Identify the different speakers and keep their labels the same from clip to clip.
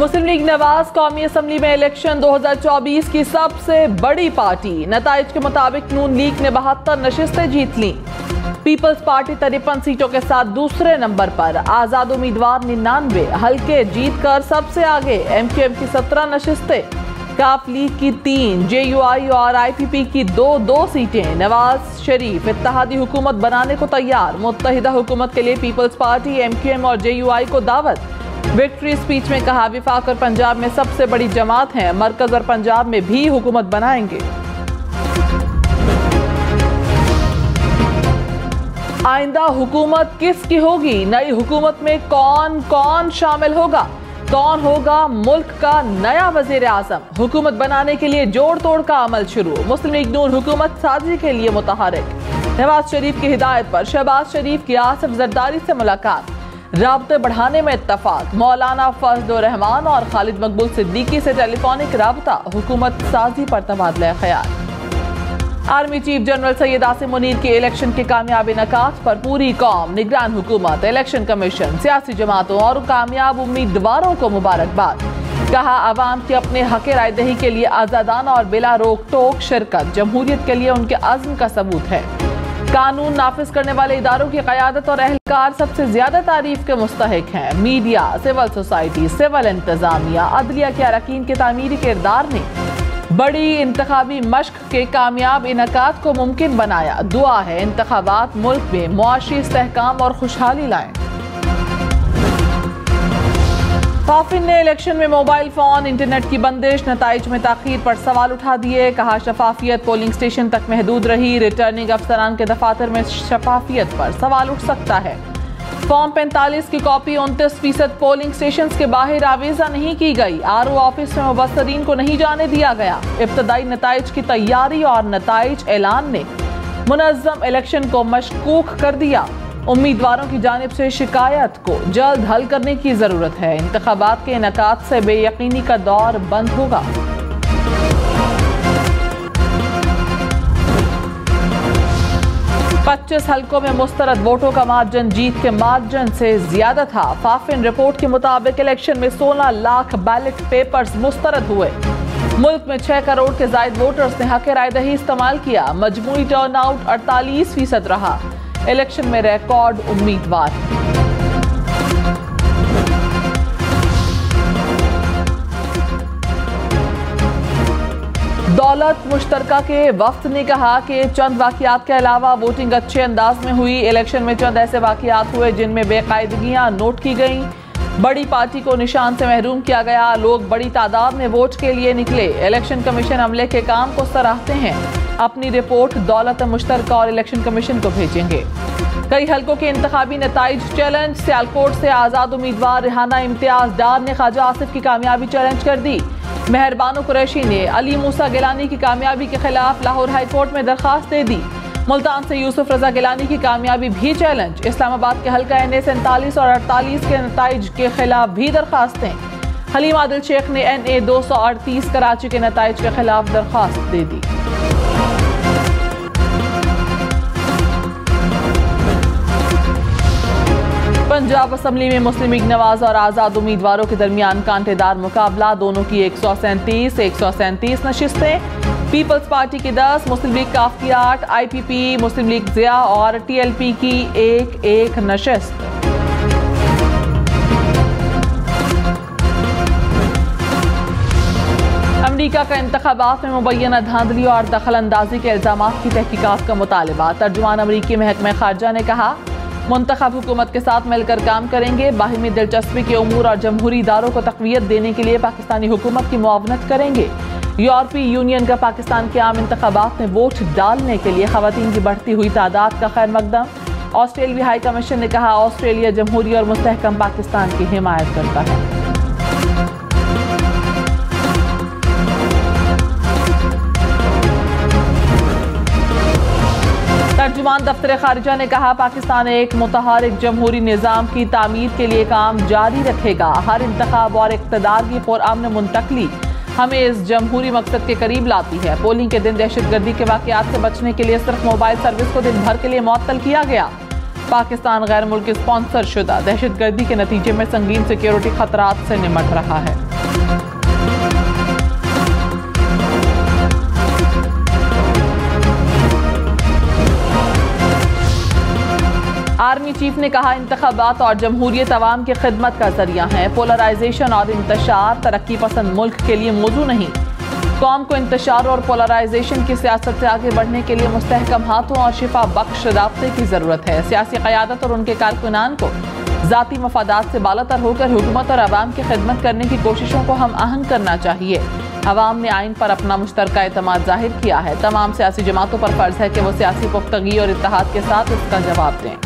Speaker 1: मुस्लिम league Nawaz कौमी assembly में election 2024 की सबसे बड़ी पार्टी। नताइज के मुताबिक नून लीग ने 72 नशिस्तें जीत लीं। पीपल्स पार्टी 53 सीटों के साथ दूसरे नंबर पर। आजाद उम्मीदवार 99 हल्के जीतकर सबसे आगे। MQM की 17 नशिस्तें, काफ लीग की 3, JUI और IPP की 2 सीटें। नवाज शरीफ इत्तेहादी हुकूमत बनाने को तैयार। मुत्तहिदा हुकूमत के लिए पीपल्स पार्टी, MQM और JUI को दावत। विक्ट्री स्पीच में कहा, विफाक और पंजाब में सबसे बड़ी जमात है, मरकज और पंजाब में भी हुकूमत बनाएंगे। आइंदा हुकूमत किसकी होगी? नई हुकूमत में कौन कौन शामिल होगा? कौन होगा मुल्क का नया वजीर आजम? हुकूमत बनाने के लिए जोड़ तोड़ का अमल शुरू। मुस्लिम लीग नून हुकूमत साजी के लिए मुतहरिक। नवाज शरीफ की हिदायत पर शहबाज शरीफ की आसिफ जरदारी से मुलाकात। राब्ते बढ़ाने में इत्तफाक। मौलाना फजल रहमान और खालिद मकबूल सिद्दीकी से टेलीफोनिक राब्ता। हुकूमत साजी पर तबादला ख्याल। Army chief general Syed Asim Munir के इलेक्शन के कामयाब इनकात पर पूरी कौम निगरान। हुकूमत, इलेक्शन कमीशन, सियासी जमातों और कामयाब उम्मीदवारों को मुबारकबाद। कहा, अवाम की अपने हक राय दही के लिए आजादाना और बिला रोक टोक शिरकत जमहूरियत के लिए उनके अज़्म का सबूत है। कानून नाफिज करने वाले इदारों की क़यादत और अहलकार सबसे ज्यादा तारीफ के मुस्तहिक हैं। मीडिया, सिविल सोसाइटी, सिविल इंतजामिया, अदलिया के अरकान के तामीरी किरदार ने बड़ी इंतखाबी मश्क के कामयाब इनकात को मुमकिन बनाया। दुआ है इंतखाबात मुल्क में मुआशी इस्तेहकाम और खुशहाली लाएं। फाफिन ने इलेक्शन में मोबाइल फोन, इंटरनेट की बंदिश, नताइज में ताखीर पर सवाल उठा दिए। कहा, शफाफियत पोलिंग स्टेशन तक महदूद रही। रिटर्निंग अफसरान के दफातर में शफाफियत पर सवाल उठ सकता है। फॉर्म 45 की कॉपी 29% पोलिंग स्टेशन के बाहर आवेजा नहीं की गई। RO ऑफिस में मुबस्सरीन को नहीं जाने दिया गया। इब्तदाई नताइज की तैयारी और नताइज ऐलान ने मुनज़्ज़म इलेक्शन को मशकूक कर दिया। उम्मीदवारों की जानिब से शिकायत को जल्द हल करने की जरूरत है। इंतखाबात के इनकात से बेयकीनी का दौर बंद होगा। पच्चीस हल्कों में मुस्तरद वोटों का मार्जिन जीत के मार्जिन से ज्यादा था। फाफिन रिपोर्ट के मुताबिक इलेक्शन में 16 लाख बैलेट पेपर्स मुस्तरद हुए। मुल्क में 6 करोड़ के जायद वोटर्स ने हक राय दही इस्तेमाल किया। मजमूई टर्नआउट 48% रहा। इलेक्शन में रिकॉर्ड उम्मीदवार। दौलत मुश्तरका के वफ्द ने कहा कि चंद वाकयात के अलावा वोटिंग अच्छे अंदाज में हुई। इलेक्शन में चंद ऐसे वाकयात हुए जिनमें बेकायदगियां नोट की गईं। बड़ी पार्टी को निशान से महरूम किया गया। लोग बड़ी तादाद में वोट के लिए निकले। इलेक्शन कमीशन अमले के काम को सराहते हैं। अपनी रिपोर्ट दौलत मुश्तरका और इलेक्शन कमीशन को भेजेंगे। कई हल्कों के इंतखाबी नताइज चैलेंज। सियालकोट से आजाद उम्मीदवार रिहाना इम्तियाज डार ने ख्वाजा आसिफ की कामयाबी चैलेंज कर दी। मेहरबानो कुरैशी ने अली मूसा गिलानी की कामयाबी के खिलाफ लाहौर हाई कोर्ट में दरखास्त दे दी। मुल्तान से यूसुफ रजा गिलानी की कामयाबी भी चैलेंज। इस्लामाबाद के हल्का NA 47 और 48 के नताइज के खिलाफ भी दरखास्तें। हलीम आदिल शेख ने NA 238 कराची के नताइज के खिलाफ दरखास्त दे दी। पंजाब असम्बली में मुस्लिम लीग नवाज और आजाद उम्मीदवारों के दरमियान कांटेदार मुकाबला। दोनों की 137 नशिस्तें। पीपल्स पार्टी की 10, मुस्लिम लीग काफ की 8, IPP, मुस्लिम लीग ज़िया और TLP की एक नशिस्त। अमरीका का इंतखाबात में मुबैना धांधली और दखल अंदाजी के इल्जामात की तहकीकात का मुतालबा। तर्जुमान अमरीकी महकमा खारजा ने कहा, मुंतखब हुकूमत के साथ मिलकर काम करेंगे। बाहिमी दिलचस्पी के उमूर और जमहूरी इदारों को तक़वियत देने के लिए पाकिस्तानी हुकूमत की मुआवनत करेंगे। यूरोपीय यूनियन का पाकिस्तान के आम इंतखाबात में वोट डालने के लिए ख़वातीन की बढ़ती हुई तादाद का खैर मकदम। ऑस्ट्रेलियाई हाई कमीशन ने कहा, ऑस्ट्रेलिया जमहूरी और मुस्तहकम पाकिस्तान की हिमायत करता है। तर्जुमान दफ्तर खारिजा ने कहा, पाकिस्तान एक मुतहरिक जमहूरी निज़ाम की तामीर के लिए काम जारी रखेगा। हर इंतखाब और इक़्तिदार की पुरअमन मुंतकली हमें इस जमहूरी मकसद के करीब लाती है। पोलिंग के दिन दहशतगर्दी के वाक़यात से बचने के लिए सिर्फ मोबाइल सर्विस को दिन भर के लिए मुअत्तल किया गया। पाकिस्तान गैर मुल्की स्पॉन्सर शुदा दहशतगर्दी के नतीजे में संगीन सिक्योरिटी खतरात से निमट रहा है। कौमी चीफ ने कहा, इंतखाबात और जमहूरियत अवाम की खिदमत का जरिया है। पोलराइजेशन और इंतशार तरक्की पसंद मुल्क के लिए मौजू नहीं। कौम को इंतशार और पोलराइजेशन की सियासत से आगे बढ़ने के लिए मुस्तहकम हाथों और शिफा बख्श राब्ते की ज़रूरत है। सियासी क़यादत और उनके कारकुनान को ज़ाती मफादात से बालातर होकर हुकूमत और अवाम की खिदमत करने की कोशिशों को हम आहंग करना चाहिए। अवाम ने आइन पर अपना मुश्तरका एतमाद जाहिर किया है। तमाम सियासी जमातों पर फर्ज है कि वो सियासी पुख्तगी और इत्तेहाद के साथ इसका जवाब दें।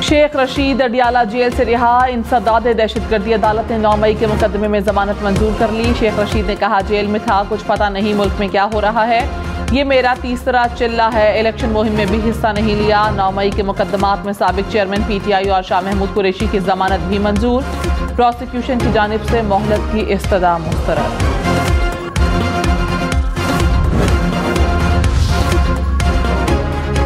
Speaker 1: शेख रशीद अडियाला जेल से रिहा। इंसदाद दहशतगर्दी अदालत ने 9 मई के मुकदमे में जमानत मंजूर कर ली। शेख रशीद ने कहा, जेल में था, कुछ पता नहीं मुल्क में क्या हो रहा है। ये मेरा तीसरा चिल्ला है। इलेक्शन मुहिम में भी हिस्सा नहीं लिया। 9 मई के मुकदमात में साबिक चेयरमैन PTI और शाह महमूद कुरैशी की जमानत भी मंजूर। प्रोसिक्यूशन की जानिब से मोहलत की इस्तदा मुस्तरद।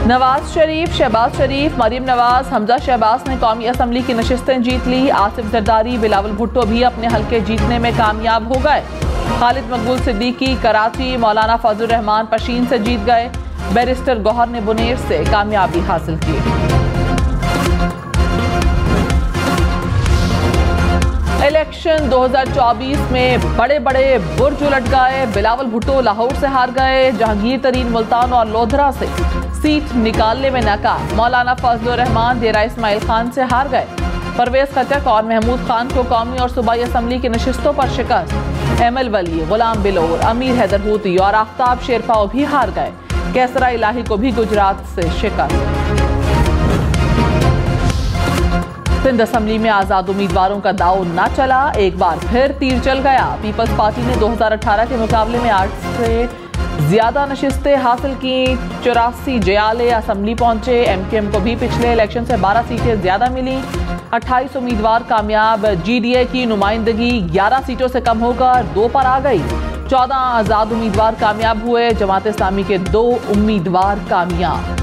Speaker 1: नवाज शरीफ, शहबाज शरीफ, मरीम नवाज, हमजा शहबाज ने कौमी असम्बली की नशिस्तें जीत ली। आसिफ जरदारी, बिलावल भुट्टो भी अपने हल्के जीतने में कामयाब हो गए। खालिद मकबूल सिद्दीकी कराची, मौलाना फजल रहमान पशीन से जीत गए। बैरिस्टर गौहर ने बुनेर से कामयाबी हासिल की। इलेक्शन 2024 में बड़े बड़े बुर्ज उलट गए। बिलावल भुट्टो लाहौर से हार गए। जहांगीर तरीन मुल्तान और लोधरा से सीट निकालने में नाकाम। मौलाना फजल रहमान डेरा इस्माइल खान से हार गए। परवेज खटक और महमूद खान को कौमी और सूबाई असम्बली की नशिस्तों पर शिकस्त। एमएल वली, गुलाम बिलोर, अमीर हैदर हूती और आफ्ताब शेरपाओ भी हार गए। कैसरा इलाही को भी गुजरात से शिकस्त। सिंध असम्बली में आजाद उम्मीदवारों का दाव न चला। एक बार फिर तीर चल गया। पीपल्स पार्टी ने 2018 के मुकाबले में 8 से ज्यादा नशिस्तें हासिल की। 84 जयाले असम्बली पहुंचे। MKM को भी पिछले इलेक्शन से 12 सीटें ज्यादा मिली। 28 उम्मीदवार कामयाब। GDA की नुमाइंदगी 11 सीटों से कम होकर 2 पर आ गई। 14 आजाद उम्मीदवार कामयाब हुए। जमात इस्लामी के 2 उम्मीदवार कामयाब।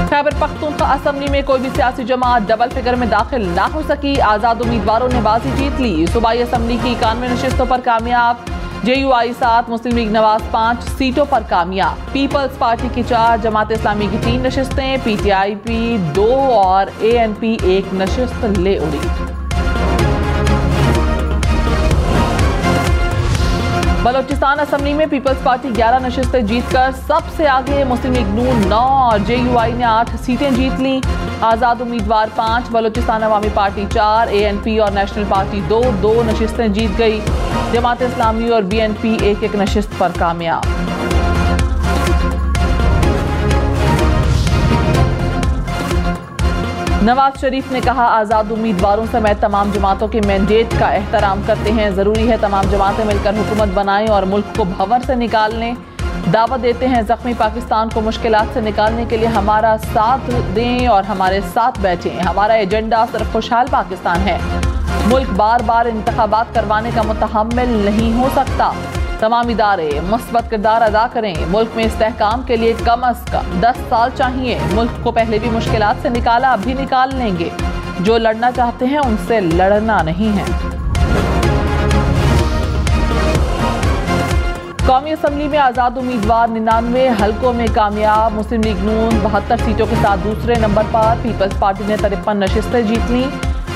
Speaker 1: खैबर पख्तूनख्वा असम्बली में कोई भी सियासी जमात डबल फिगर में दाखिल ना हो सकी। आजाद उम्मीदवारों ने बाजी जीत ली। सूबाई असम्बली की 91 नशिस्तों पर कामयाब। JUI 7, मुस्लिम लीग नवाज 5 सीटों पर कामयाब। पीपल्स पार्टी की 4, जमात इस्लामी की 3 नशिस्तें, PTIP 2 और ANP 1 नशिस्त ले उड़ी। बलोचिस्तान असम्बली में पीपल्स पार्टी 11 नशिस्तें जीतकर सबसे आगे। मुस्लिम लीग नून 9 और JUI ने 8 सीटें जीत लीं। आज़ाद उम्मीदवार 5, बलोचिस्तान अवामी पार्टी 4, ANP और नेशनल पार्टी 2 नशिस्तें जीत गई। जमात इस्लामी और BNP 1 नशिस्त पर कामयाब। नवाज शरीफ ने कहा, आज़ाद उम्मीदवारों से मैं तमाम जमातों के मैंडेट का एहतराम करते हैं। ज़रूरी है तमाम जमातें मिलकर हुकूमत बनाएं और मुल्क को भंवर से निकाल लें। दावा देते हैं ज़ख्मी पाकिस्तान को मुश्किलात से निकालने के लिए हमारा साथ दें और हमारे साथ बैठें। हमारा एजेंडा सिर्फ खुशहाल पाकिस्तान है। मुल्क बार बार इंतखाबात करवाने का मुतहम्मिल नहीं हो सकता। तमाम इदारे मुस्बत किरदार अदा करें। मुल्क में इस्तेहकाम के लिए कम अज कम 10 साल चाहिए। मुल्क को पहले भी मुश्किलात से निकाला, अब भी निकाल लेंगे। जो लड़ना चाहते हैं उनसे लड़ना नहीं है। कौमी असम्बली में आज़ाद उम्मीदवार 99 हल्कों में कामयाब। मुस्लिम लीग नून 72 सीटों के साथ दूसरे नंबर पर। पीपल्स पार्टी ने 53 नशिस्तें जीत लीं।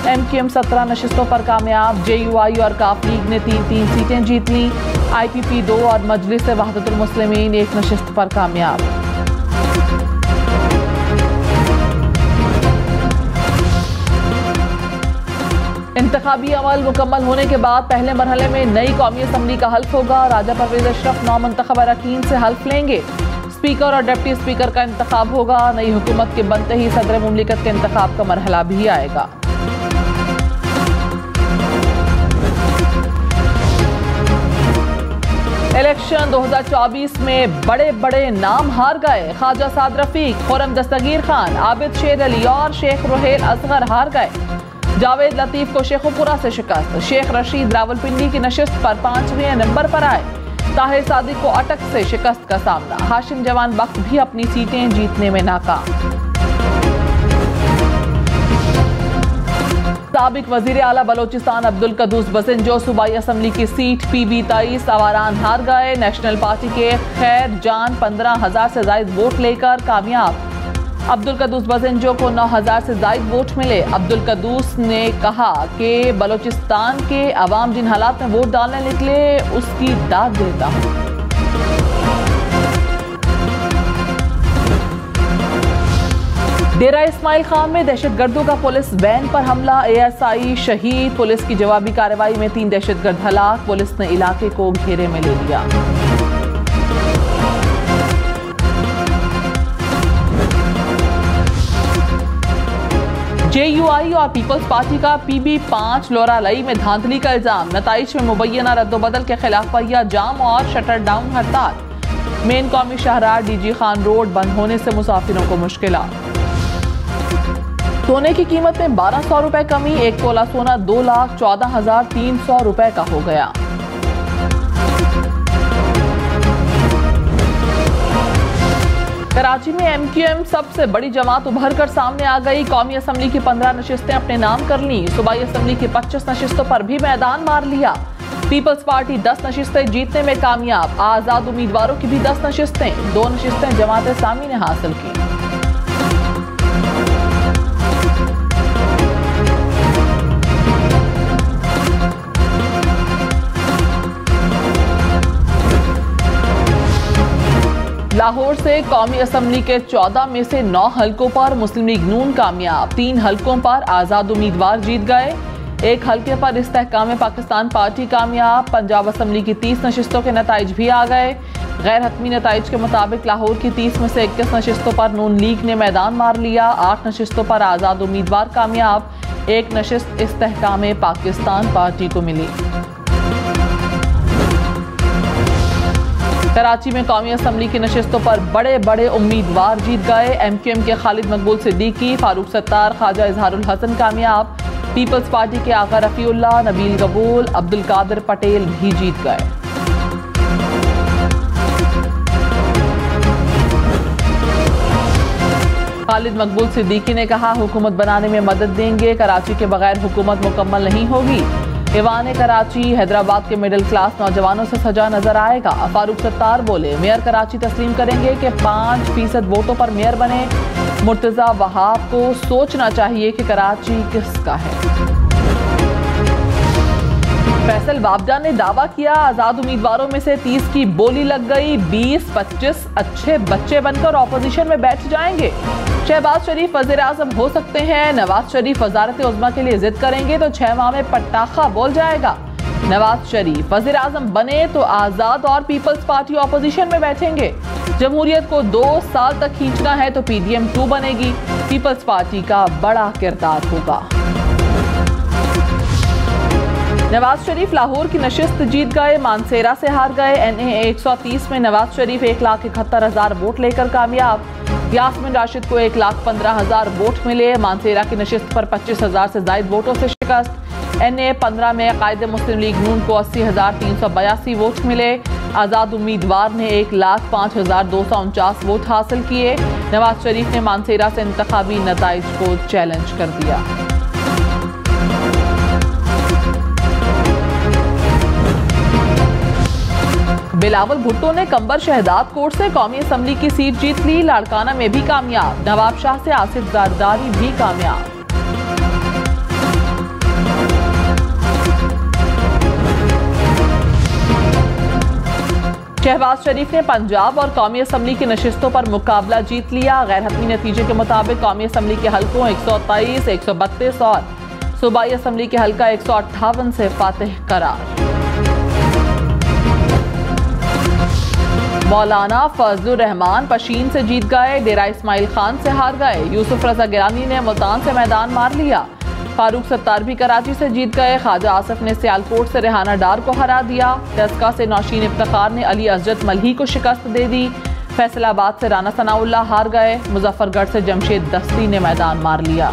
Speaker 1: MKM 17 नशिस्तों पर कामयाब। JUI और काफ लीग ने 3 सीटें जीत लीं। IPP 2 और मजलिस वहदतुल मुस्लिमीन 1 नशिस्त पर कामयाब। इंतखाबी अमल मुकम्मल होने के बाद पहले मरहले में नई कौमी असम्बली का हल्फ होगा। राजा परवेज अशरफ 9 मुंतखब अरकान से हल्फ लेंगे। स्पीकर और डिप्टी स्पीकर का इंतखाब होगा। नई हुकूमत के बनते ही सदर मुमलिकत के इंतखाब का मरहला भी आएगा। इलेक्शन 2024 में बड़े बड़े नाम हार गए। ख्वाजा साद रफीक, खुर्रम दस्तगीर खान, आबिद शेर अली और शेख रुहेल असगर हार गए। जावेद लतीफ को शेखुपुरा से शिकस्त। शेख रशीद रावलपिंडी की नशिस्त पर 5वें नंबर पर आए। ताहिर सादिक को अटक से शिकस्त का सामना। हाशिम जवान बख्त भी अपनी सीटें जीतने में नाकाम। साबिक वजीर आला बलोचिस्तान अब्दुल कदूस बसिंजो सूबाई असम्बली की सीट PB 23 आवारान हार गए। नेशनल पार्टी के खैर जान 15,000 से ज्यादा वोट लेकर कामयाब। अब्दुल कदूस बसिंजो को 9,000 से ज्यादा वोट मिले। अब्दुल कदूस ने कहा कि बलोचिस्तान के अवाम जिन हालात में वोट डालने निकले उसकी दाद देता हूं। डेरा इस्माइल खान में दहशतगर्दों का पुलिस वैन पर हमला, ASI शहीद। पुलिस की जवाबी कार्रवाई में 3 दहशतगर्द हलाक। पुलिस ने इलाके को घेरे में ले लिया। JUI और पीपल्स पार्टी का PB 5 लोरालई में धांधली का इल्जाम। नताइज में मुबैना रद्दोबदल के खिलाफ पहिया जाम और शटर डाउन हड़ताल। मेन कौमी शाहराह DG खान रोड बंद होने से मुसाफिरों को मुश्किलात। सोने की कीमत में 1,200 रुपए कमी। 1 तोला सोना 2,14,300 रुपए का हो गया। कराची में MQM सबसे बड़ी जमात उभर कर सामने आ गई। कौमी असम्बली की 15 नशिस्तें अपने नाम कर ली। सूबाई असम्बली की 25 नशिस्तों पर भी मैदान मार लिया। पीपल्स पार्टी 10 नशिस्तें जीतने में कामयाब। आजाद उम्मीदवारों की भी 10 नशिस्तें। 2 नशिस्तें जमात इस्लामी ने हासिल की। लाहौर से कौमी असम्बली के 14 में से 9 हलकों पर मुस्लिम लीग नून कामयाब। 3 हलकों पर आजाद उम्मीदवार जीत गए। 1 हलके पर इस्तेहकाम पाकिस्तान पार्टी कामयाब। पंजाब असम्बली की 30 नशिस्तों के नताइज भी आ गए। गैर हतमी नताइज के मुताबिक लाहौर की 30 में से 21 नशिस्तों पर नून लीग ने मैदान मार लिया। 8 नशिस्तों पर आजाद उम्मीदवार कामयाब। 1 नशिस्त इस्तेहकाम पाकिस्तान पार्टी को मिली। कराची में कौमी असम्बली की नशिस्तों पर बड़े बड़े उम्मीदवार जीत गए। MQM के खालिद मकबूल सिद्दीकी, फारूक सत्तार, ख्वाजा इजहारुल हसन कामयाब। पीपल्स पार्टी के आका रफीउल्लाह, नबील कबूल, अब्दुल कादिर पटेल भी जीत गए। खालिद मकबूल सिद्दीकी ने कहा, हुकूमत बनाने में मदद देंगे। कराची के बगैर हुकूमत मुकम्मल नहीं होगी। ईवान कराची हैदराबाद के मिडिल क्लास नौजवानों से सजा नजर आएगा। फारूक सत्तार बोले, मेयर कराची तस्लीम करेंगे कि 5% वोटों पर मेयर बने। मुर्तजा वहाब को सोचना चाहिए कि कराची किसका है। फैसल बाबजा ने दावा किया, आजाद उम्मीदवारों में से 30 की बोली लग गई। 20-25 अच्छे बच्चे बनकर ऑपोजिशन में बैठ जाएंगे। शहबाज शरीफ वज़ीर आज़म हो सकते हैं। नवाज शरीफ वज़ारत उज़्मा के लिए जिद करेंगे तो 6 माह में पटाखा बोल जाएगा। नवाज शरीफ वज़ीर आज़म बने तो आज़ाद और पीपल्स पार्टी ऑपोजिशन में बैठेंगे। जमहूरियत को 2 साल तक खींचना है तो PDM 2 बनेगी। पीपल्स पार्टी का बड़ा किरदार होगा। नवाज शरीफ लाहौर की नशिस्त जीत गए। मानसेरा से हार गए। NA 130 में नवाज शरीफ 1,71,000 वोट लेकर कामयाब। यास्मीन राशिद को 1,15,000 वोट मिले। मानसेरा की नशिस्त पर 25,000 से ज्यादा वोटों से शिकस्त। NA 15 में कायदे मुस्लिम लीग नून को 80,382 वोट मिले। आजाद उम्मीदवार ने 1,05,249 वोट हासिल किए। नवाज शरीफ ने मानसेरा से इंतखाबी नताइज को चैलेंज कर दिया। बिलावल भुट्टो ने कंबर शहदाद कोट से कौमी असम्बली की सीट जीत ली। लाड़काना में भी कामयाब। नवाब शाह से आसिफ ज़रदारी भी कामयाब। शहबाज शरीफ ने पंजाब और कौमी असम्बली की नशिस्तों पर मुकाबला जीत लिया। गैर हतमी नतीजे के मुताबिक कौमी असम्बली के हलकों 123, 132 और सूबाई असम्बली के हल्का 158 से फातिह करार। मौलाना फजलुर रहमान पशीन से जीत गए। डेरा इस्माइल खान से हार गए। यूसुफ रजा गिलानी ने मुल्तान से मैदान मार लिया। फारूक सत्तार भी कराची से जीत गए। ख्वाजा आसिफ ने सियालकोट से रेहाना डार को हरा दिया। टस्का से नौशीन इफ्तिखार ने अली अजद मलही को शिकस्त दे दी। फैसलाबाद से राना सनाउल्लाह हार गए। मुजफ्फरगढ़ से जमशेद दस्ती ने मैदान मार लिया।